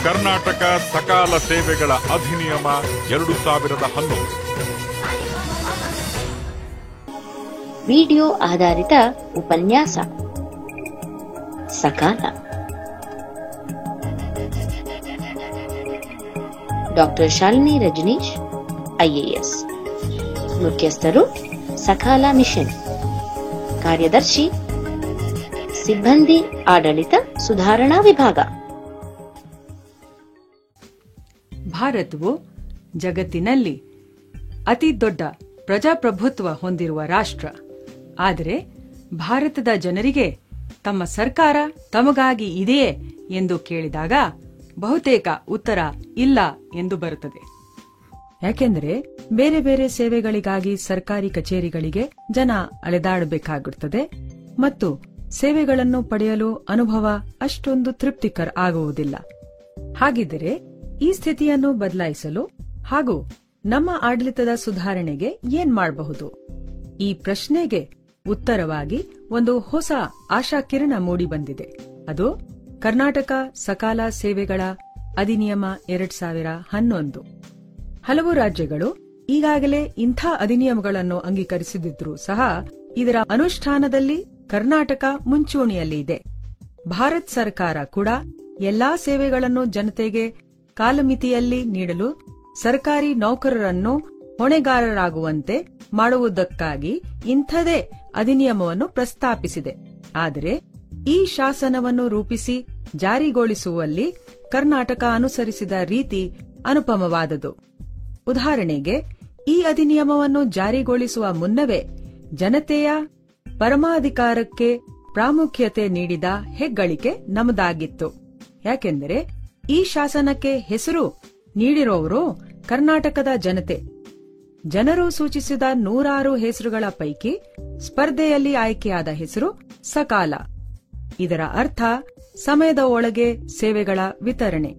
ಕರ್ನಾಟಕ ಸಕಾಲ ಸೇವೆಗಳ ಅಧಿನಿಯಮ 2011. ವಿಡಿಯೋ ಆಧಾರಿತ ಉಪನ್ಯಾಸ ಸಕಾಲ. Doctor Shalini Rajneesh, IAS. ಮುಖ್ಯಸ್ಥರು ಸಕಾಲ ಮಿಷನ್. ಕಾರ್ಯದರ್ಶಿ ಸಿಬ್ಬಂದಿ ಆಡಳಿತ ಸುಧಾರಣಾ ವಿಭಾಗ. ಭಾರತವು ಜಗತ್ತಿನಲ್ಲಿ ಅತಿ ದೊಡ್ಡ ಪ್ರಜಾಪ್ರಭುತ್ವ ಹೊಂದಿರುವ ರಾಷ್ಟ್ರ. ಆದರೆ ಭಾರತದ ಜನರಿಗೆ ತಮ್ಮ ಸರ್ಕಾರ ತಮಗಾಗಿ ಇದೆಯೇ ಎಂದು ಕೇಳಿದಾಗ ಬಹುತೇಕ ಉತ್ತರ ಇಲ್ಲ ಎಂದು ಬರುತ್ತದೆ. ಯಾಕೆಂದರೆ ಬೇರೆ ಬೇರೆ ಸೇವೆಗಳಿಗಾಗಿ ಸರ್ಕಾರಿ ಕಚೇರಿಗಳಿಗೆ ಜನ ಅಲೆದಾಡಬೇಕಾಗುತ್ತದೆ ಮತ್ತು ಸೇವೆಗಳನ್ನು ಪಡೆಯಲು ಅನುಭವ ಅಷ್ಟೊಂದು ತೃಪ್ತಿಕರ ಆಗುವುದಿಲ್ಲ. ಹಾಗಿದ್ದರೆ ಈ ಸ್ಥಿತಿಯನ್ನು ಬದಲಾಯಿಸಲು ಹಾಗೂ ನಮ್ಮ ಆಡಳಿತದ ಸುಧಾರಣೆಗೆ ಏನ್ ಮಾಡಬಹುದು? ಈ ಪ್ರಶ್ನೆಗೆ ಉತ್ತರವಾಗಿ ಒಂದು ಹೊಸ ಆಶಾಕಿರಣ ಮೂಡಿಬಂದಿದೆ. ಅದು ಕರ್ನಾಟಕ ಸಕಾಲ ಸೇವೆಗಳ ಅಧಿನಿಯಮ 2011. ಹಲವು ರಾಜ್ಯಗಳು ಈಗಾಗಲೇ ಇಂಥ ಅಧಿನಿಯಮಗಳನ್ನು ಅಂಗೀಕರಿಸಿದ್ರೂ ಸಹ ಇದರ ಅನುಷ್ಠಾನದಲ್ಲಿ ಕರ್ನಾಟಕ ಮುಂಚೂಣಿಯಲ್ಲಿ ಇದೆ. ಭಾರತ ಸರ್ಕಾರ ಕೂಡ ಎಲ್ಲಾ ಸೇವೆಗಳನ್ನು ಜನತೆಗೆ ಕಾಲಮಿತಿಯಲ್ಲಿ ನೀಡಲು ಸರ್ಕಾರಿ ನೌಕರರನ್ನು ಹೊಣೆಗಾರರಾಗುವಂತೆ ಮಾಡುವುದಕ್ಕಾಗಿ ಇಂಥದೇ ಅಧಿನಿಯಮವನ್ನು ಪ್ರಸ್ತಾಪಿಸಿದೆ. ಆದರೆ ಈ ಶಾಸನವನ್ನು ರೂಪಿಸಿ ಜಾರಿಗೊಳಿಸುವಲ್ಲಿ ಕರ್ನಾಟಕ ಅನುಸರಿಸಿದ ರೀತಿ ಅನುಪಮವಾದುದು. ಉದಾಹರಣೆಗೆ, ಈ ಅಧಿನಿಯಮವನ್ನು ಜಾರಿಗೊಳಿಸುವ ಮುನ್ನವೇ ಜನತೆಯ ಪರಮಾಧಿಕಾರಕ್ಕೆ ಪ್ರಾಮುಖ್ಯತೆ ನೀಡಿದ ಹೆಗ್ಗಳಿಕೆ ನಮ್ಮದಾಗಿತ್ತು. ಯಾಕೆಂದರೆ ಈ ಶಾಸನಕ್ಕೆ ಹೆಸರು ನೀಡಿರುವವರು ಕರ್ನಾಟಕದ ಜನತೆ. ಜನರು ಸೂಚಿಸಿದ 100 ಹೆಸರುಗಳ ಪೈಕಿ ಸ್ಪರ್ಧೆಯಲ್ಲಿ ಆಯ್ಕೆಯಾದ ಹೆಸರು ಸಕಾಲ. ಇದರ ಅರ್ಥ ಸಮಯದ ಒಳಗೆ ಸೇವೆಗಳ ವಿತರಣೆ.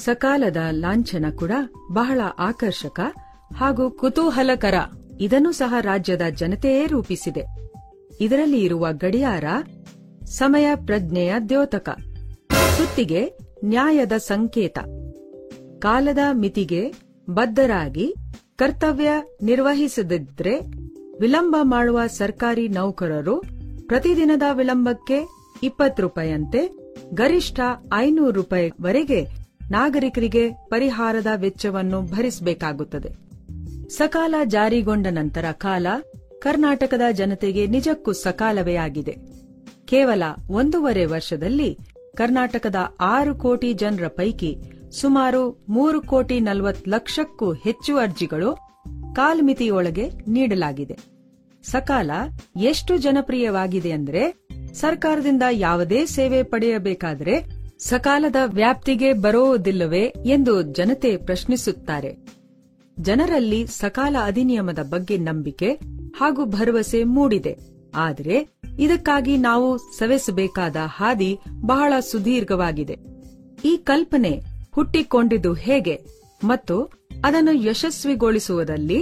ಸಕಾಲದ ಲಾಂಛನ ಕೂಡ ಬಹಳ ಆಕರ್ಷಕ ಹಾಗೂ ಕುತೂಹಲಕರ. ಇದನ್ನು ಸಹ ರಾಜ್ಯದ ಜನತೆಯೇ ರೂಪಿಸಿದೆ. ಇದರಲ್ಲಿ ಇರುವ ಗಡಿಯಾರ ಸಮಯ ಪ್ರಜ್ಞೆಯ ದ್ಯೋತಕ, ಸುತ್ತಿಗೆ ನ್ಯಾಯದ ಸಂಕೇತ. ಕಾಲದ ಮಿತಿಗೆ ಬದ್ಧರಾಗಿ ಕರ್ತವ್ಯ ನಿರ್ವಹಿಸದಿದ್ರೆ ವಿಳಂಬ ಮಾಡುವ ಸರ್ಕಾರಿ ನೌಕರರು ಪ್ರತಿದಿನದ ವಿಳಂಬಕ್ಕೆ 20 ರೂಪಾಯಿಯಂತೆ ಗರಿಷ್ಠ 500 ರೂಪಾಯಿವರೆಗೆ ನಾಗರಿಕರಿಗೆ ಪರಿಹಾರದ ವೆಚ್ಚವನ್ನು ಭರಿಸಬೇಕಾಗುತ್ತದೆ. ಸಕಾಲ ಜಾರಿಗೊಂಡ ನಂತರ ಕಾಲ ಕರ್ನಾಟಕದ ಜನತೆಗೆ ನಿಜಕ್ಕೂ ಸಕಾಲವೇ ಆಗಿದೆ. ಕೇವಲ 1.5 ವರ್ಷದಲ್ಲಿ ಕರ್ನಾಟಕದ 6 ಕೋಟಿ ಜನರ ಪೈಕಿ ಸುಮಾರು 3,40,00,000ಕ್ಕೂ ಹೆಚ್ಚು ಅರ್ಜಿಗಳು ಕಾಲಮಿತಿಯೊಳಗೆ ನೀಡಲಾಗಿದೆ. ಸಕಾಲ ಎಷ್ಟು ಜನಪ್ರಿಯವಾಗಿದೆ ಅಂದರೆ, ಸರ್ಕಾರದಿಂದ ಯಾವುದೇ ಸೇವೆ ಪಡೆಯಬೇಕಾದರೆ ಸಕಾಲದ ವ್ಯಾಪ್ತಿಗೆ ಬರುವುದಿಲ್ಲವೇ ಎಂದು ಜನತೆ ಪ್ರಶ್ನಿಸುತ್ತಾರೆ. ಜನರಲ್ಲಿ ಸಕಾಲ ಅಧಿನಿಯಮದ ಬಗ್ಗೆ ನಂಬಿಕೆ ಹಾಗೂ ಭರವಸೆ ಮೂಡಿದೆ. ಆದರೆ ಇದಕ್ಕಾಗಿ ನಾವು ಸವೆಸಬೇಕಾದ ಹಾದಿ ಬಹಳ ಸುದೀರ್ಘವಾಗಿದೆ. ಈ ಕಲ್ಪನೆ ಹುಟ್ಟಿಕೊಂಡಿದ್ದು ಹೇಗೆ ಮತ್ತು ಅದನ್ನು ಯಶಸ್ವಿಗೊಳಿಸುವುದರಲ್ಲಿ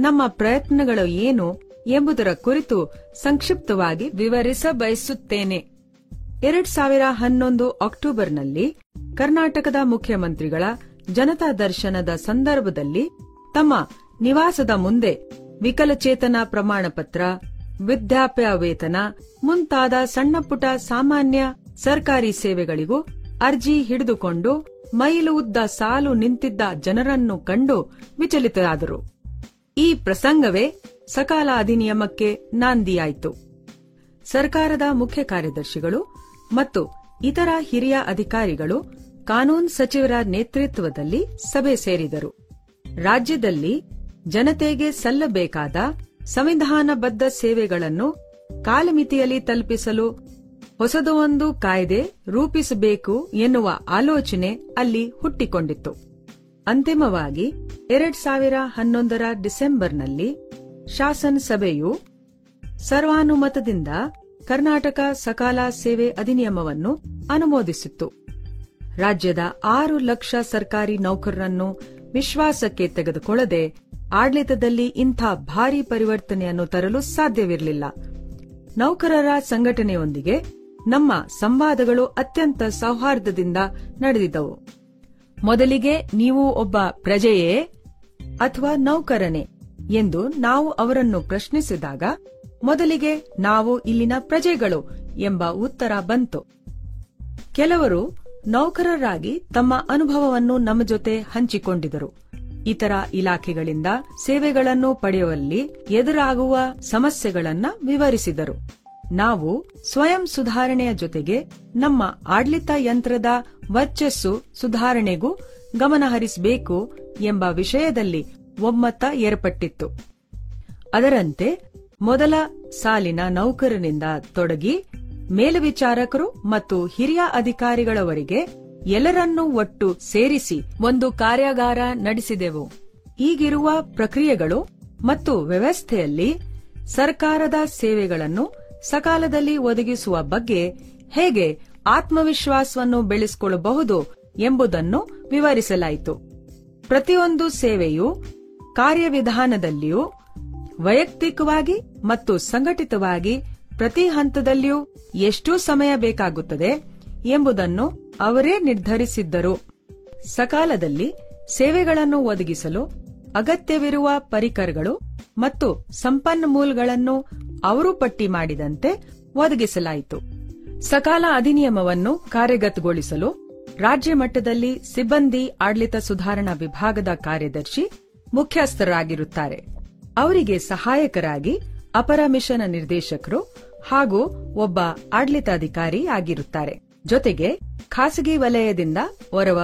ನಮ್ಮ ಪ್ರಯತ್ನಗಳು ಏನು ಎಂಬುದರ ಕುರಿತು ಸಂಕ್ಷಿಪ್ತವಾಗಿ ವಿವರಿಸಬಯಸುತ್ತೇನೆ. 2011 ಅಕ್ಟೋಬರ್ನಲ್ಲಿ ಕರ್ನಾಟಕದ ಮುಖ್ಯಮಂತ್ರಿಗಳ ಜನತಾ ದರ್ಶನದ ಸಂದರ್ಭದಲ್ಲಿ ತಮ್ಮ ನಿವಾಸದ ಮುಂದೆ ವಿಕಲಚೇತನ ಪ್ರಮಾಣಪತ್ರ, ವೃದ್ಧಾಪ್ಯ ವೇತನ ಮುಂತಾದ ಸಣ್ಣಪುಟ್ಟ ಸಾಮಾನ್ಯ ಸರ್ಕಾರಿ ಸೇವೆಗಳಿಗೂ ಅರ್ಜಿ ಹಿಡಿದುಕೊಂಡು ಮೈಲು ಉದ್ದ ಸಾಲು ನಿಂತಿದ್ದ ಜನರನ್ನು ಕಂಡು ವಿಚಲಿತರಾದರು. ಈ ಪ್ರಸಂಗವೇ ಸಕಾಲ ಅಧಿನಿಯಮಕ್ಕೆ ನಾಂದಿಯಾಯಿತು. ಸರ್ಕಾರದ ಮುಖ್ಯ ಕಾರ್ಯದರ್ಶಿಗಳು ಮತ್ತು ಇತರ ಹಿರಿಯ ಅಧಿಕಾರಿಗಳು ಕಾನೂನು ಸಚಿವರ ನೇತೃತ್ವದಲ್ಲಿ ಸಭೆ ಸೇರಿದರು. ರಾಜ್ಯದಲ್ಲಿ ಜನತೆಗೆ ಸಲ್ಲಬೇಕಾದ ಸಂವಿಧಾನಬದ್ಧ ಸೇವೆಗಳನ್ನು ಕಾಲಮಿತಿಯಲ್ಲಿ ತಲುಪಿಸಲು ಹೊಸದೊಂದು ಕಾಯ್ದೆ ರೂಪಿಸಬೇಕು ಎನ್ನುವ ಆಲೋಚನೆ ಅಲ್ಲಿ ಹುಟ್ಟಿಕೊಂಡಿತ್ತು. ಅಂತಿಮವಾಗಿ 2011 ಡಿಸೆಂಬರ್ನಲ್ಲಿ ಶಾಸನ ಸಭೆಯು ಸರ್ವಾನುಮತದಿಂದ ಕರ್ನಾಟಕ ಸಕಾಲ ಸೇವೆ ಅಧಿನಿಯಮವನ್ನು ಅನುಮೋದಿಸಿತ್ತು. ರಾಜ್ಯದ 6 ಲಕ್ಷ ಸರ್ಕಾರಿ ನೌಕರರನ್ನು ವಿಶ್ವಾಸಕ್ಕೆ ತೆಗೆದುಕೊಳ್ಳದೆ ಆಡಳಿತದಲ್ಲಿ ಇಂಥ ಭಾರೀ ಪರಿವರ್ತನೆಯನ್ನು ತರಲು ಸಾಧ್ಯವಿರಲಿಲ್ಲ. ನೌಕರರ ಸಂಘಟನೆಯೊಂದಿಗೆ ನಮ್ಮ ಸಂವಾದಗಳು ಅತ್ಯಂತ ಸೌಹಾರ್ದದಿಂದ ನಡೆದಿದ್ದವು. ಮೊದಲಿಗೆ ನೀವು ಒಬ್ಬ ಪ್ರಜೆಯೇ ಅಥವಾ ನೌಕರನೇ ಎಂದು ನಾವು ಅವರನ್ನು ಪ್ರಶ್ನಿಸಿದಾಗ ಮೊದಲಿಗೆ ನಾವು ಇಲ್ಲಿನ ಪ್ರಜೆಗಳು ಎಂಬ ಉತ್ತರ ಬಂತು. ಕೆಲವರು ನೌಕರರಾಗಿ ತಮ್ಮ ಅನುಭವವನ್ನು ನಮ್ಮ ಜೊತೆ ಹಂಚಿಕೊಂಡಿದರು. ಇತರ ಇಲಾಖೆಗಳಿಂದ ಸೇವೆಗಳನ್ನು ಪಡೆಯುವಲ್ಲಿ ಎದುರಾಗುವ ಸಮಸ್ಯೆಗಳನ್ನ ವಿವರಿಸಿದರು. ನಾವು ಸ್ವಯಂ ಸುಧಾರಣೆಯ ಜೊತೆಗೆ ನಮ್ಮ ಆಡಳಿತ ಯಂತ್ರದ ವರ್ಚಸ್ಸು ಸುಧಾರಣೆಗೂ ಗಮನಹರಿಸಬೇಕು ಎಂಬ ವಿಷಯದಲ್ಲಿ ಒಮ್ಮತ ಏರ್ಪಟ್ಟಿತ್ತು. ಅದರಂತೆ ಮೊದಲ ಸಾಲಿನ ನೌಕರನಿಂದ ತೊಡಗಿ ಮೇಲ್ವಿಚಾರಕರು ಮತ್ತು ಹಿರಿಯ ಅಧಿಕಾರಿಗಳವರೆಗೆ ಎಲ್ಲರನ್ನೂ ಒಟ್ಟು ಸೇರಿಸಿ ಒಂದು ಕಾರ್ಯಾಗಾರ ನಡೆಸಿದೆವು. ಈಗಿರುವ ಪ್ರಕ್ರಿಯೆಗಳು ಮತ್ತು ವ್ಯವಸ್ಥೆಯಲ್ಲಿ ಸರ್ಕಾರದ ಸೇವೆಗಳನ್ನು ಸಕಾಲದಲ್ಲಿ ಒದಗಿಸುವ ಬಗ್ಗೆ ಹೇಗೆ ಆತ್ಮವಿಶ್ವಾಸವನ್ನು ಬೆಳೆಸಿಕೊಳ್ಳಬಹುದು ಎಂಬುದನ್ನು ವಿವರಿಸಲಾಯಿತು. ಪ್ರತಿಯೊಂದು ಸೇವೆಯು ಕಾರ್ಯವಿಧಾನದಲ್ಲಿಯೂ ವೈಯಕ್ತಿಕವಾಗಿ ಮತ್ತು ಸಂಘಟಿತವಾಗಿ ಪ್ರತಿ ಹಂತದಲ್ಲಿಯೂ ಎಷ್ಟು ಸಮಯ ಬೇಕಾಗುತ್ತದೆ ಎಂಬುದನ್ನು ಅವರೇ ನಿರ್ಧರಿಸಿದ್ದರು. ಸಕಾಲದಲ್ಲಿ ಸೇವೆಗಳನ್ನು ಒದಗಿಸಲು ಅಗತ್ಯವಿರುವ ಪರಿಕರಗಳು ಮತ್ತು ಸಂಪನ್ಮೂಲಗಳನ್ನು ಅವರು ಪಟ್ಟಿ ಮಾಡಿದಂತೆ ಒದಗಿಸಲಾಯಿತು. ಸಕಾಲ ಅಧಿನಿಯಮವನ್ನು ಕಾರ್ಯಗತಗೊಳಿಸಲು ರಾಜ್ಯ ಮಟ್ಟದಲ್ಲಿ ಸಿಬ್ಬಂದಿ ಆಡಳಿತ ಸುಧಾರಣಾ ವಿಭಾಗದ ಕಾರ್ಯದರ್ಶಿ ಮುಖ್ಯಸ್ಥರಾಗಿರುತ್ತಾರೆ. ಅವರಿಗೆ ಸಹಾಯಕರಾಗಿ ಅಪರ ಮಿಷನ್ ನಿರ್ದೇಶಕರು ಹಾಗೂ ಒಬ್ಬ ಆಡಳಿತಾಧಿಕಾರಿ ಆಗಿರುತ್ತಾರೆ. ಜೊತೆಗೆ ಖಾಸಗಿ ವಲಯದಿಂದ ಹೊರವ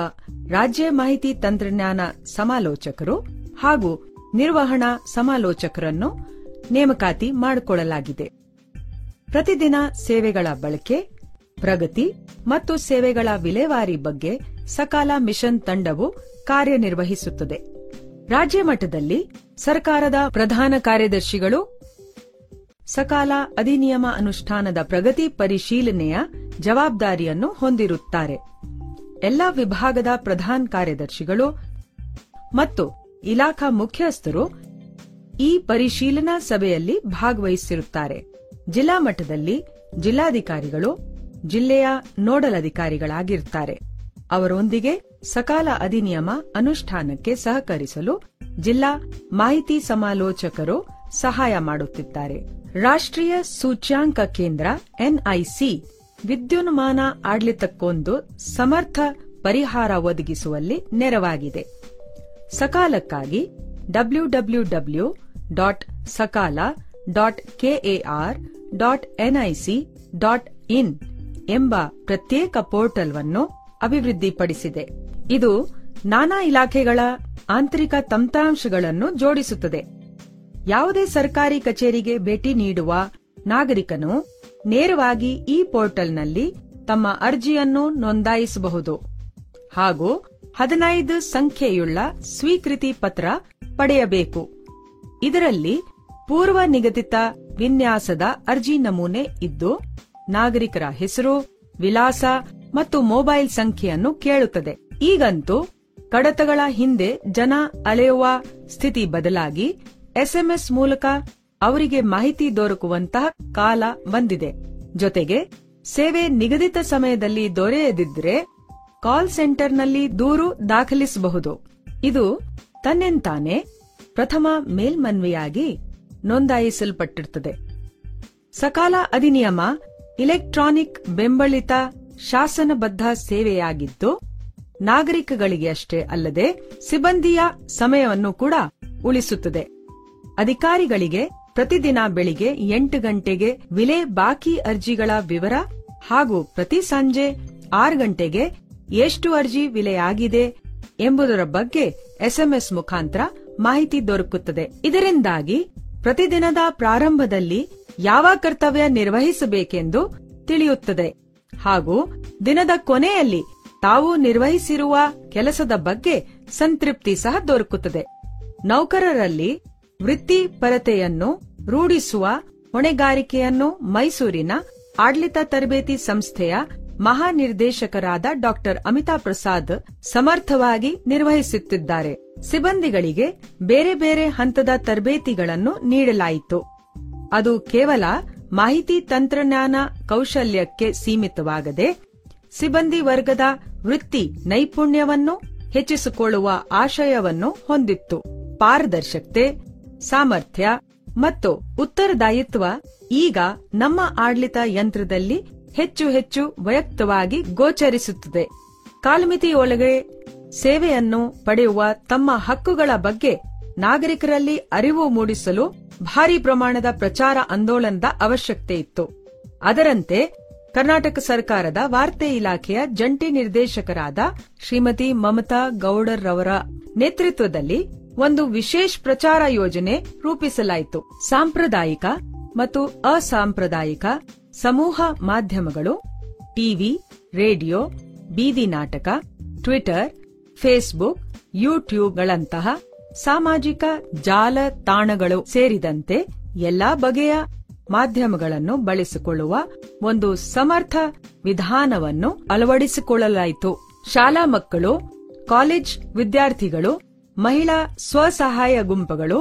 ರಾಜ್ಯ ಮಾಹಿತಿ ತಂತ್ರಜ್ಞಾನ ಸಮಾಲೋಚಕರು ಹಾಗೂ ನಿರ್ವಹಣಾ ಸಮಾಲೋಚಕರನ್ನು ನೇಮಕಾತಿ ಮಾಡಿಕೊಳ್ಳಲಾಗಿದೆ. ಪ್ರತಿದಿನ ಸೇವೆಗಳ ಬಳಕೆ, ಪ್ರಗತಿ ಮತ್ತು ಸೇವೆಗಳ ವಿಲೇವಾರಿ ಬಗ್ಗೆ ಸಕಾಲ ಮಿಷನ್ ತಂಡವು ಕಾರ್ಯನಿರ್ವಹಿಸುತ್ತದೆ. ರಾಜ್ಯ ಮಟ್ಟದಲ್ಲಿ ಸರ್ಕಾರದ ಪ್ರಧಾನ ಕಾರ್ಯದರ್ಶಿಗಳು ಸಕಾಲ ಅಧಿನಿಯಮ ಅನುಷ್ಠಾನದ ಪ್ರಗತಿ ಪರಿಶೀಲನೆಯ ಜವಾಬ್ದಾರಿಯನ್ನು ಹೊಂದಿರುತ್ತಾರೆ. ಎಲ್ಲಾ ವಿಭಾಗದ ಪ್ರಧಾನ ಕಾರ್ಯದರ್ಶಿಗಳು ಮತ್ತು ಇಲಾಖಾ ಮುಖ್ಯಸ್ಥರು ಈ ಪರಿಶೀಲನಾ ಸಭೆಯಲ್ಲಿ ಭಾಗವಹಿಸಿರುತ್ತಾರೆ. ಜಿಲ್ಲಾ ಮಟ್ಟದಲ್ಲಿ ಜಿಲ್ಲಾಧಿಕಾರಿಗಳು ಜಿಲ್ಲೆಯ ನೋಡಲ್ ಅಧಿಕಾರಿಗಳಾಗಿರುತ್ತಾರೆ. ಅವರೊಂದಿಗೆ ಸಕಾಲ ಅಧಿನಿಯಮ ಅನುಷ್ಠಾನಕ್ಕೆ ಸಹಕರಿಸಲು ಜಿಲ್ಲಾ ಮಾಹಿತಿ ಸಮಾಲೋಚಕರು ಸಹಾಯ ಮಾಡುತ್ತಿದ್ದಾರೆ. ರಾಷ್ಟ್ರೀಯ ಸೂಚ್ಯಾಂಕ ಕೇಂದ್ರ ಎನ್ಐಸಿ ವಿದ್ಯುನ್ಮಾನ ಆಡಳಿತಕ್ಕೊಂದು ಸಮರ್ಥ ಪರಿಹಾರ ಒದಗಿಸುವಲ್ಲಿ ನೆರವಾಗಿದೆ. ಸಕಾಲಕ್ಕಾಗಿ www.sakala.kar.nic.in ಎಂಬ ಪ್ರತ್ಯೇಕ ಪೋರ್ಟಲ್ವನ್ನು ಅಭಿವೃದ್ಧಿಪಡಿಸಿದೆ. ಇದು ನಾನಾ ಇಲಾಖೆಗಳ ಆಂತರಿಕ ತಂತ್ರಾಂಶಗಳನ್ನು ಜೋಡಿಸುತ್ತದೆ. ಯಾವುದೇ ಸರ್ಕಾರಿ ಕಚೇರಿಗೆ ಭೇಟಿ ನೀಡುವ ನಾಗರಿಕನು ನೇರವಾಗಿ ಈ ಪೋರ್ಟಲ್ನಲ್ಲಿ ತಮ್ಮ ಅರ್ಜಿಯನ್ನು ನೋಂದಾಯಿಸಬಹುದು ಹಾಗೂ 15 ಸಂಖ್ಯೆಯುಳ್ಳ ಸ್ವೀಕೃತಿ ಪತ್ರ ಪಡೆಯಬೇಕು. ಇದರಲ್ಲಿ ಪೂರ್ವ ನಿಗದಿತ ವಿನ್ಯಾಸದ ಅರ್ಜಿ ನಮೂನೆ ಇದ್ದು ನಾಗರಿಕರ ಹೆಸರು, ವಿಳಾಸ ಮತ್ತು ಮೊಬೈಲ್ ಸಂಖ್ಯೆಯನ್ನು ಕೇಳುತ್ತದೆ. ಈಗಂತೂ ಕಡತಗಳ ಹಿಂದೆ ಜನ ಅಲೆಯುವ ಸ್ಥಿತಿ ಬದಲಾಗಿ ಎಸ್ಎಂಎಸ್ ಮೂಲಕ ಅವರಿಗೆ ಮಾಹಿತಿ ದೊರಕುವಂತಹ ಕಾಲ ಬಂದಿದೆ. ಜೊತೆಗೆ ಸೇವೆ ನಿಗದಿತ ಸಮಯದಲ್ಲಿ ದೊರೆಯದಿದ್ದರೆ ಕಾಲ್ ಸೆಂಟರ್ನಲ್ಲಿ ದೂರು ದಾಖಲಿಸಬಹುದು. ಇದು ತನ್ನೆಂತಾನೆ ಪ್ರಥಮ ಮೇಲ್ಮನವಿಯಾಗಿ ನೋಂದಾಯಿಸಲ್ಪಟ್ಟಿರುತ್ತದೆ. ಸಕಾಲ ಅಧಿನಿಯಮ ಇಲೆಕ್ಟ್ರಾನಿಕ್ ಬೆಂಬಲಿತ ಶಾಸನಬದ್ಧ ಸೇವೆಯಾಗಿದ್ದು ನಾಗರಿಕಗಳಿಗೆ ಅಷ್ಟೇ ಅಲ್ಲದೆ ಸಿಬ್ಬಂದಿಯ ಸಮಯವನ್ನು ಕೂಡ ಉಳಿಸುತ್ತದೆ. ಅಧಿಕಾರಿಗಳಿಗೆ ಪ್ರತಿದಿನ ಬೆಳಿಗ್ಗೆ 8 ಗಂಟೆಗೆ ವಿಲೆ ಬಾಕಿ ಅರ್ಜಿಗಳ ವಿವರ ಹಾಗೂ ಪ್ರತಿ ಸಂಜೆ 6 ಗಂಟೆಗೆ ಎಷ್ಟು ಅರ್ಜಿ ವಿಲೆಯಾಗಿದೆ ಎಂಬುದರ ಬಗ್ಗೆ ಎಸ್ಎಂಎಸ್ ಮುಖಾಂತರ ಮಾಹಿತಿ ದೊರಕುತ್ತದೆ. ಇದರಿಂದಾಗಿ ಪ್ರತಿದಿನದ ಪ್ರಾರಂಭದಲ್ಲಿ ಯಾವ ಕರ್ತವ್ಯ ನಿರ್ವಹಿಸಬೇಕೆಂದು ತಿಳಿಯುತ್ತದೆ ಹಾಗೂ ದಿನದ ಕೊನೆಯಲ್ಲಿ ತಾವು ನಿರ್ವಹಿಸಿರುವ ಕೆಲಸದ ಬಗ್ಗೆ ಸಂತೃಪ್ತಿ ಸಹ ದೊರಕುತ್ತದೆ. ನೌಕರರಲ್ಲಿ ವೃತ್ತಿಪರತೆಯನ್ನು ರೂಢಿಸುವ ಹೊಣೆಗಾರಿಕೆಯನ್ನು ಮೈಸೂರಿನ ಆಡಳಿತ ತರಬೇತಿ ಸಂಸ್ಥೆಯ ಮಹಾನಿರ್ದೇಶಕರಾದ ಡಾ ಅಮಿತಾ ಪ್ರಸಾದ್ ಸಮರ್ಥವಾಗಿ ನಿರ್ವಹಿಸುತ್ತಿದ್ದಾರೆ. ಸಿಬ್ಬಂದಿಗಳಿಗೆ ಬೇರೆ ಬೇರೆ ಹಂತದ ತರಬೇತಿಗಳನ್ನು ನೀಡಲಾಯಿತು. ಅದು ಕೇವಲ ಮಾಹಿತಿ ತಂತ್ರಜ್ಞಾನ ಕೌಶಲ್ಯಕ್ಕೆ ಸೀಮಿತವಾಗದೆ ಸಿಬ್ಬಂದಿ ವರ್ಗದ ವೃತ್ತಿ ನೈಪುಣ್ಯವನ್ನು ಹೆಚ್ಚಿಸಿಕೊಳ್ಳುವ ಆಶಯವನ್ನು ಹೊಂದಿತ್ತು. ಪಾರದರ್ಶಕತೆ, ಸಾಮರ್ಥ್ಯ ಮತ್ತು ಉತ್ತರದಾಯಿತ್ವ ಈಗ ನಮ್ಮ ಆಡಳಿತ ಯಂತ್ರದಲ್ಲಿ ಹೆಚ್ಚು ಹೆಚ್ಚು ವೈಯಕ್ತವಾಗಿ ಗೋಚರಿಸುತ್ತದೆ. ಕಾಲಮಿತಿಯೊಳಗೆ ಸೇವೆಯನ್ನು ಪಡೆಯುವ ತಮ್ಮ ಹಕ್ಕುಗಳ ಬಗ್ಗೆ ನಾಗರಿಕರಲ್ಲಿ ಅರಿವು ಮೂಡಿಸಲು ಭಾರಿ ಪ್ರಮಾಣದ ಪ್ರಚಾರ ಆಂದೋಲನದ ಅವಶ್ಯಕತೆ ಇತ್ತು. ಅದರಂತೆ ಕರ್ನಾಟಕ ಸರ್ಕಾರದ ವಾರ್ತೆ ಇಲಾಖೆಯ ಜಂಟಿ ನಿರ್ದೇಶಕರಾದ ಶ್ರೀಮತಿ ಮಮತಾ ಗೌಡರ್ರವರ ನೇತೃತ್ವದಲ್ಲಿ ಒಂದು ವಿಶೇಷ ಪ್ರಚಾರ ಯೋಜನೆ ರೂಪಿಸಲಾಯಿತು. ಸಾಂಪ್ರದಾಯಿಕ ಮತ್ತು ಅಸಾಂಪ್ರದಾಯಿಕ ಸಮೂಹ ಮಾಧ್ಯಮಗಳು, ಟಿವಿ, ರೇಡಿಯೋ, ಬೀದಿ ನಾಟಕ, ಟ್ವಿಟರ್, ಫೇಸ್ಬುಕ್, ಯೂಟ್ಯೂಬ್ಗಳಂತಹ ಸಾಮಾಜಿಕ ಜಾಲತಾಣಗಳು ಸೇರಿದಂತೆ ಎಲ್ಲಾ ಬಗೆಯ ಮಾಧ್ಯಮಗಳನ್ನು ಬಳಸಿಕೊಳ್ಳುವ ಒಂದು ಸಮರ್ಥ ವಿಧಾನವನ್ನು ಅಳವಡಿಸಿಕೊಳ್ಳಲಾಯಿತು. ಶಾಲಾ ಮಕ್ಕಳು, ಕಾಲೇಜ್ ವಿದ್ಯಾರ್ಥಿಗಳು, ಮಹಿಳಾ ಸ್ವಸಹಾಯ ಗುಂಪುಗಳು,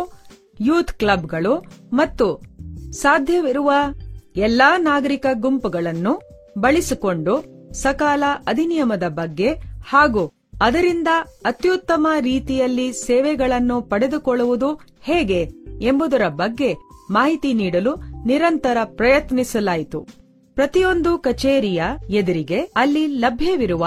ಯೂತ್ ಕ್ಲಬ್ಗಳು ಮತ್ತು ಸಾಧ್ಯವಿರುವ ಎಲ್ಲಾ ನಾಗರಿಕ ಗುಂಪುಗಳನ್ನು ಬಳಸಿಕೊಂಡು ಸಕಾಲ ಅಧಿನಿಯಮದ ಬಗ್ಗೆ ಹಾಗೂ ಅದರಿಂದ ಅತ್ಯುತ್ತಮ ರೀತಿಯಲ್ಲಿ ಸೇವೆಗಳನ್ನು ಪಡೆದುಕೊಳ್ಳುವುದು ಹೇಗೆ ಎಂಬುದರ ಬಗ್ಗೆ ಮಾಹಿತಿ ನೀಡಲು ನಿರಂತರ ಪ್ರಯತ್ನಿಸಲಾಯಿತು. ಪ್ರತಿಯೊಂದು ಕಚೇರಿಯ ಎದುರಿಗೆ ಅಲ್ಲಿ ಲಭ್ಯವಿರುವ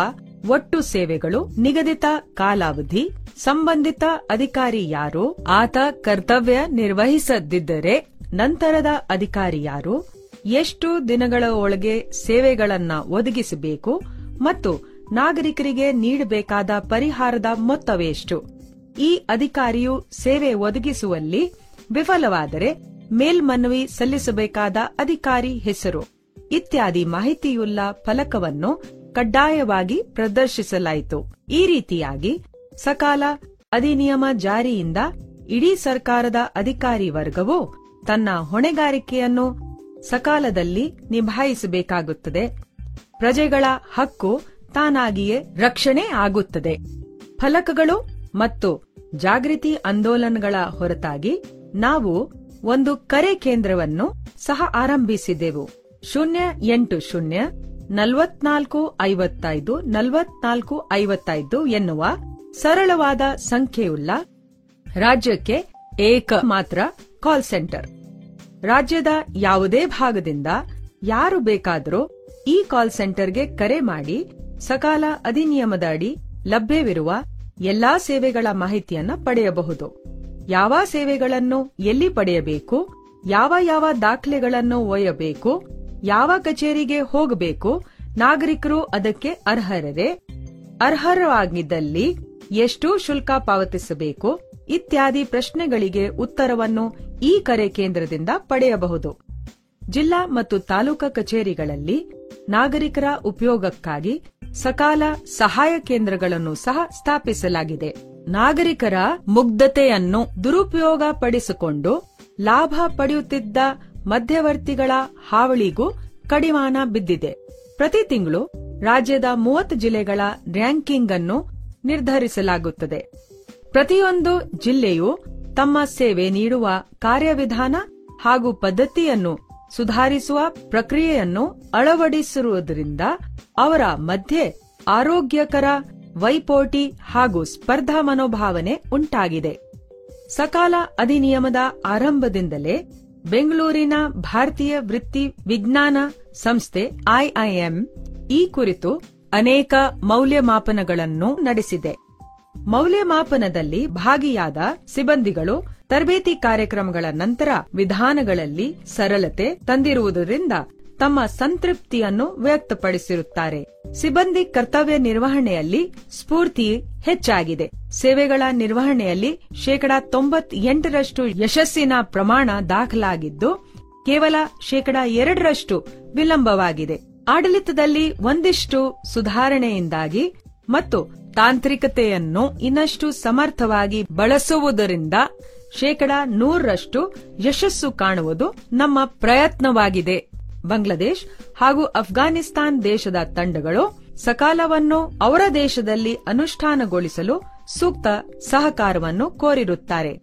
ಒಟ್ಟು ಸೇವೆಗಳು, ನಿಗದಿತ ಕಾಲಾವಧಿ, ಸಂಬಂಧಿತ ಅಧಿಕಾರಿ ಯಾರು, ಆತ ಕರ್ತವ್ಯ ನಿರ್ವಹಿಸದಿದ್ದರೆ ನಂತರದ ಅಧಿಕಾರಿ ಯಾರು, ಎಷ್ಟು ದಿನಗಳ ಒಳಗೆ ಸೇವೆಗಳನ್ನ ಒದಗಿಸಬೇಕು ಮತ್ತು ನಾಗರಿಕರಿಗೆ ನೀಡಬೇಕಾದ ಪರಿಹಾರದ ಮೊತ್ತವೆಷ್ಟು, ಈ ಅಧಿಕಾರಿಯು ಸೇವೆ ಒದಗಿಸುವಲ್ಲಿ ವಿಫಲವಾದರೆ ಮೇಲ್ಮನವಿ ಸಲ್ಲಿಸಬೇಕಾದ ಅಧಿಕಾರಿ ಹೆಸರು ಇತ್ಯಾದಿ ಮಾಹಿತಿಯುಳ್ಳ ಫಲಕವನ್ನು ಕಡ್ಡಾಯವಾಗಿ ಪ್ರದರ್ಶಿಸಲಾಯಿತು. ಈ ರೀತಿಯಾಗಿ ಸಕಾಲ ಅಧಿನಿಯಮ ಜಾರಿಯಿಂದ ಇಡೀ ಸರ್ಕಾರದ ಅಧಿಕಾರಿ ವರ್ಗವು ತನ್ನ ಹೊಣೆಗಾರಿಕೆಯನ್ನು ಸಕಾಲದಲ್ಲಿ ನಿಭಾಯಿಸಬೇಕಾಗುತ್ತದೆ. ಪ್ರಜೆಗಳ ಹಕ್ಕು ತಾನಾಗಿಯೇ ರಕ್ಷಣೆ ಆಗುತ್ತದೆ. ಫಲಕಗಳು ಮತ್ತು ಜಾಗೃತಿ ಆಂದೋಲನಗಳ ಹೊರತಾಗಿ ನಾವು ಒಂದು ಕರೆ ಕೇಂದ್ರವನ್ನು ಸಹ ಆರಂಭಿಸಿದೆವು. 080 4455 4455 ಎನ್ನುವ ಸರಳವಾದ ಸಂಖ್ಯೆಯುಳ್ಳ ರಾಜ್ಯಕ್ಕೆ ಏಕ ಮಾತ್ರ ಕಾಲ್ ಸೆಂಟರ್. ರಾಜ್ಯದ ಯಾವುದೇ ಭಾಗದಿಂದ ಯಾರು ಬೇಕಾದರೂ ಈ ಕಾಲ್ ಸೆಂಟರ್ಗೆ ಕರೆ ಮಾಡಿ ಸಕಾಲ ಅಧಿನಿಯಮದ ಅಡಿ ಲಭ್ಯವಿರುವ ಎಲ್ಲಾ ಸೇವೆಗಳ ಮಾಹಿತಿಯನ್ನು ಪಡೆಯಬಹುದು. ಯಾವ ಸೇವೆಗಳನ್ನು ಎಲ್ಲಿ ಪಡೆಯಬೇಕು, ಯಾವ ಯಾವ ದಾಖಲೆಗಳನ್ನು ಒಯ್ಯಬೇಕು, ಯಾವ ಕಚೇರಿಗೆ ಹೋಗಬೇಕು, ನಾಗರಿಕರು ಅದಕ್ಕೆ ಅರ್ಹರೇ, ಅರ್ಹರಾಗಿದ್ದಲ್ಲಿ ಎಷ್ಟು ಶುಲ್ಕ ಪಾವತಿಸಬೇಕು ಇತ್ಯಾದಿ ಪ್ರಶ್ನೆಗಳಿಗೆ ಉತ್ತರವನ್ನು ಈ ಕರೆ ಕೇಂದ್ರದಿಂದ ಪಡೆಯಬಹುದು. ಜಿಲ್ಲಾ ಮತ್ತು ತಾಲೂಕಾ ಕಚೇರಿಗಳಲ್ಲಿ ನಾಗರಿಕರ ಉಪಯೋಗಕ್ಕಾಗಿ ಸಕಾಲ ಸಹಾಯ ಕೇಂದ್ರಗಳನ್ನು ಸಹ ಸ್ಥಾಪಿಸಲಾಗಿದೆ. ನಾಗರಿಕರ ಮುಗ್ಧತೆಯನ್ನು ದುರುಪಯೋಗ ಪಡಿಸಿಕೊಂಡು ಲಾಭ ಪಡೆಯುತ್ತಿದ್ದ ಮಧ್ಯವರ್ತಿಗಳ ಹಾವಳಿಗೂ ಕಡಿವಾಣ ಬಿದ್ದಿದೆ. ಪ್ರತಿ ತಿಂಗಳು ರಾಜ್ಯದ 30 ಜಿಲ್ಲೆಗಳ ರ್ಯಾಂಕಿಂಗ್ ಅನ್ನು ನಿರ್ಧರಿಸಲಾಗುತ್ತದೆ. ಪ್ರತಿಯೊಂದು ಜಿಲ್ಲೆಯು ತಮ್ಮ ಸೇವೆ ನೀಡುವ ಕಾರ್ಯವಿಧಾನ ಹಾಗೂ ಪದ್ಧತಿಯನ್ನು ಸುಧಾರಿಸುವ ಪ್ರಕ್ರಿಯೆಯನ್ನು ಅಳವಡಿಸಿರುವುದರಿಂದ ಅವರ ಮಧ್ಯೆ ಆರೋಗ್ಯಕರ ವೈಪೋಟಿ ಹಾಗೂ ಸ್ಪರ್ಧಾ ಮನೋಭಾವನೆ ಉಂಟಾಗಿದೆ. ಸಕಾಲ ಅಧಿನಿಯಮದ ಆರಂಭದಿಂದಲೇ ಬೆಂಗಳೂರಿನ ಭಾರತೀಯ ವೃತ್ತಿ ವಿಜ್ಞಾನ ಸಂಸ್ಥೆ ಐಐಎಂ ಈ ಕುರಿತು ಅನೇಕ ಮೌಲ್ಯಮಾಪನಗಳನ್ನು ನಡೆಸಿದೆ. ಮೌಲ್ಯಮಾಪನದಲ್ಲಿ ಭಾಗಿಯಾದ ಸಿಬ್ಬಂದಿಗಳು ತರಬೇತಿ ಕಾರ್ಯಕ್ರಮಗಳ ನಂತರ ವಿಧಾನಗಳಲ್ಲಿ ಸರಳತೆ ತಂದಿರುವುದರಿಂದ ತಮ್ಮ ಸಂತೃಪ್ತಿಯನ್ನು ವ್ಯಕ್ತಪಡಿಸಿರುತ್ತಾರೆ. ಸಿಬ್ಬಂದಿ ಕರ್ತವ್ಯ ನಿರ್ವಹಣೆಯಲ್ಲಿ ಸ್ಫೂರ್ತಿ ಹೆಚ್ಚಾಗಿದೆ. ಸೇವೆಗಳ ನಿರ್ವಹಣೆಯಲ್ಲಿ 98% ಯಶಸ್ಸಿನ ಪ್ರಮಾಣ ದಾಖಲಾಗಿದ್ದು ಕೇವಲ 2% ವಿಳಂಬವಾಗಿದೆ. ಆಡಳಿತದಲ್ಲಿ ಒಂದಿಷ್ಟು ಸುಧಾರಣೆಯಿಂದಾಗಿ ಮತ್ತು ತಾಂತ್ರಿಕತೆಯನ್ನು ಇನ್ನಷ್ಟು ಸಮರ್ಥವಾಗಿ ಬಳಸುವುದರಿಂದ 100% ಯಶಸ್ಸು ಕಾಣುವುದು ನಮ್ಮ ಪ್ರಯತ್ನವಾಗಿದೆ. ಬಾಂಗ್ಲಾದೇಶ್ ಹಾಗೂ ಅಫ್ಘಾನಿಸ್ತಾನ್ ದೇಶದ ತಂಡಗಳು ಸಕಾಲವನ್ನು ಅವರ ದೇಶದಲ್ಲಿ ಅನುಷ್ಠಾನಗೊಳಿಸಲು ಸೂಕ್ತ ಸಹಕಾರವನ್ನು ಕೋರಿರುತ್ತಾರೆ.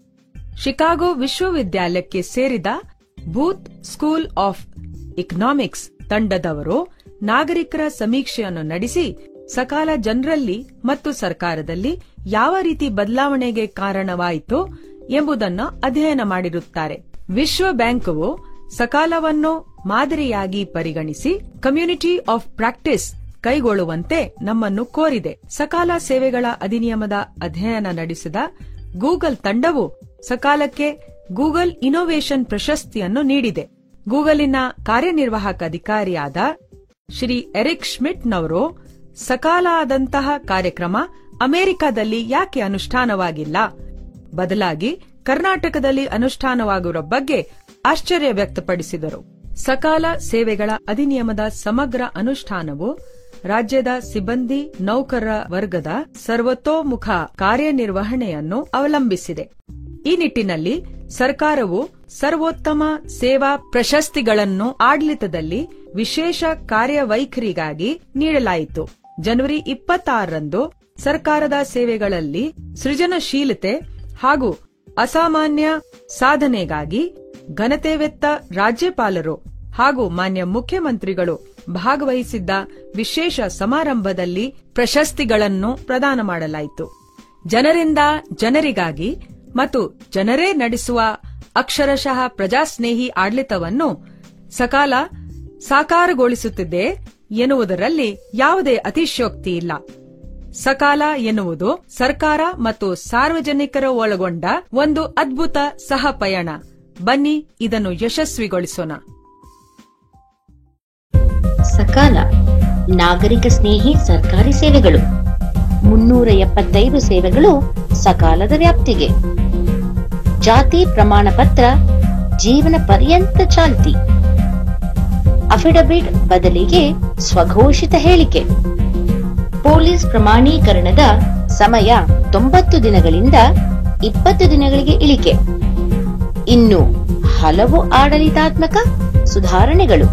ಶಿಕಾಗೋ ವಿಶ್ವವಿದ್ಯಾಲಯಕ್ಕೆ ಸೇರಿದ ಬೂತ್ ಸ್ಕೂಲ್ ಆಫ್ ಇಕನಾಮಿಕ್ಸ್ ತಂಡದವರು ನಾಗರಿಕರ ಸಮೀಕ್ಷೆಯನ್ನು ನಡೆಸಿ ಸಕಾಲ ಜನರಲ್ಲಿ ಮತ್ತು ಸರ್ಕಾರದಲ್ಲಿ ಯಾವ ರೀತಿ ಬದಲಾವಣೆಗೆ ಕಾರಣವಾಯಿತು ಎಂಬುದನ್ನು ಅಧ್ಯಯನ ಮಾಡಿರುತ್ತಾರೆ. ವಿಶ್ವ ಬ್ಯಾಂಕವು ಸಕಾಲವನ್ನು ಮಾದರಿಯಾಗಿ ಪರಿಗಣಿಸಿ ಕಮ್ಯುನಿಟಿ ಆಫ್ ಪ್ರಾಕ್ಟೀಸ್ ಕೈಗೊಳ್ಳುವಂತೆ ನಮ್ಮನ್ನು ಕೋರಿದೆ. ಸಕಾಲ ಸೇವೆಗಳ ಅಧಿನಿಯಮದ ಅಧ್ಯಯನ ನಡೆಸಿದ ಗೂಗಲ್ ತಂಡವು ಸಕಾಲಕ್ಕೆ ಗೂಗಲ್ ಇನ್ನೋವೇಷನ್ ಪ್ರಶಸ್ತಿಯನ್ನು ನೀಡಿದೆ. ಗೂಗಲಿನ ಕಾರ್ಯನಿರ್ವಾಹಕ ಅಧಿಕಾರಿಯಾದ ಶ್ರೀ ಎರಿಕ್ ಶ್ಮಿಟ್ನವರು ಸಕಾಲದಂತಹ ಕಾರ್ಯಕ್ರಮ ಅಮೆರಿಕದಲ್ಲಿ ಯಾಕೆ ಅನುಷ್ಠಾನವಾಗಿಲ್ಲ, ಬದಲಾಗಿ ಕರ್ನಾಟಕದಲ್ಲಿ ಅನುಷ್ಠಾನವಾಗಿರುವ ಬಗ್ಗೆ ಆಶ್ಚರ್ಯ ವ್ಯಕ್ತಪಡಿಸಿದರು. ಸಕಾಲ ಸೇವೆಗಳ ಅಧಿನಿಯಮದ ಸಮಗ್ರ ಅನುಷ್ಠಾನವು ರಾಜ್ಯದ ಸಿಬ್ಬಂದಿ ನೌಕರರ ವರ್ಗದ ಸರ್ವತೋಮುಖ ಕಾರ್ಯನಿರ್ವಹಣೆಯನ್ನು ಅವಲಂಬಿಸಿದೆ. ಈ ನಿಟ್ಟಿನಲ್ಲಿ ಸರ್ಕಾರವು ಸರ್ವೋತ್ತಮ ಸೇವಾ ಪ್ರಶಸ್ತಿಗಳನ್ನು ಆಡಳಿತದಲ್ಲಿ ವಿಶೇಷ ಕಾರ್ಯವೈಖರಿಗಾಗಿ ನೀಡಲಾಯಿತು. ಜನವರಿ 26ರಂದು ಸರ್ಕಾರದ ಸೇವೆಗಳಲ್ಲಿ ಸೃಜನಶೀಲತೆ ಹಾಗೂ ಅಸಾಮಾನ್ಯ ಸಾಧನೆಗಾಗಿ ಘನತೆವೆತ್ತ ರಾಜ್ಯಪಾಲರು ಹಾಗೂ ಮಾನ್ಯ ಮುಖ್ಯಮಂತ್ರಿಗಳು ಭಾಗವಹಿಸಿದ್ದ ವಿಶೇಷ ಸಮಾರಂಭದಲ್ಲಿ ಪ್ರಶಸ್ತಿಗಳನ್ನು ಪ್ರದಾನ ಮಾಡಲಾಯಿತು. ಜನರಿಂದ ಜನರಿಗಾಗಿ ಮತ್ತು ಜನರೇ ನಡೆಸುವ ಅಕ್ಷರಶಃ ಪ್ರಜಾಸ್ನೇಹಿ ಆಡಳಿತವನ್ನು ಸಕಾಲ ಸಾಕಾರಗೊಳಿಸುತ್ತಿದೆ ಎನ್ನುವುದರಲ್ಲಿ ಯಾವುದೇ ಅತಿಶಯೋಕ್ತಿ ಇಲ್ಲ. ಸಕಾಲ ಎನ್ನುವುದು ಸರ್ಕಾರ ಮತ್ತು ಸಾರ್ವಜನಿಕರ ಒಳಗೊಂಡ ಒಂದು ಅದ್ಭುತ ಸಹ ಪಯಣ. ಬನ್ನಿ ಇದನ್ನು ಯಶಸ್ವಿಗೊಳಿಸೋಣ. ಸಕಾಲ ನಾಗರಿಕ ಸ್ನೇಹಿ ಸರ್ಕಾರಿ ಸೇವೆಗಳು. 375 ಸೇವೆಗಳು ಸಕಾಲದ ವ್ಯಾಪ್ತಿಗೆ. ಜಾತಿ ಪ್ರಮಾಣ ಪತ್ರ ಜೀವನ ಪರ್ಯಂತ ಚಾಲ್ತಿ. ಅಫಿಡವಿಟ್ ಬದಲಿಗೆ ಸ್ವಘೋಷಿತ ಹೇಳಿಕೆ. ಪೊಲೀಸ್ ಪ್ರಮಾಣೀಕರಣದ ಸಮಯ 90 ದಿನಗಳಿಂದ 20 ದಿನಗಳಿಗೆ ಇಳಿಕೆ. ಇನ್ನು ಹಲವು ಆಡಳಿತಾತ್ಮಕ ಸುಧಾರಣೆಗಳು.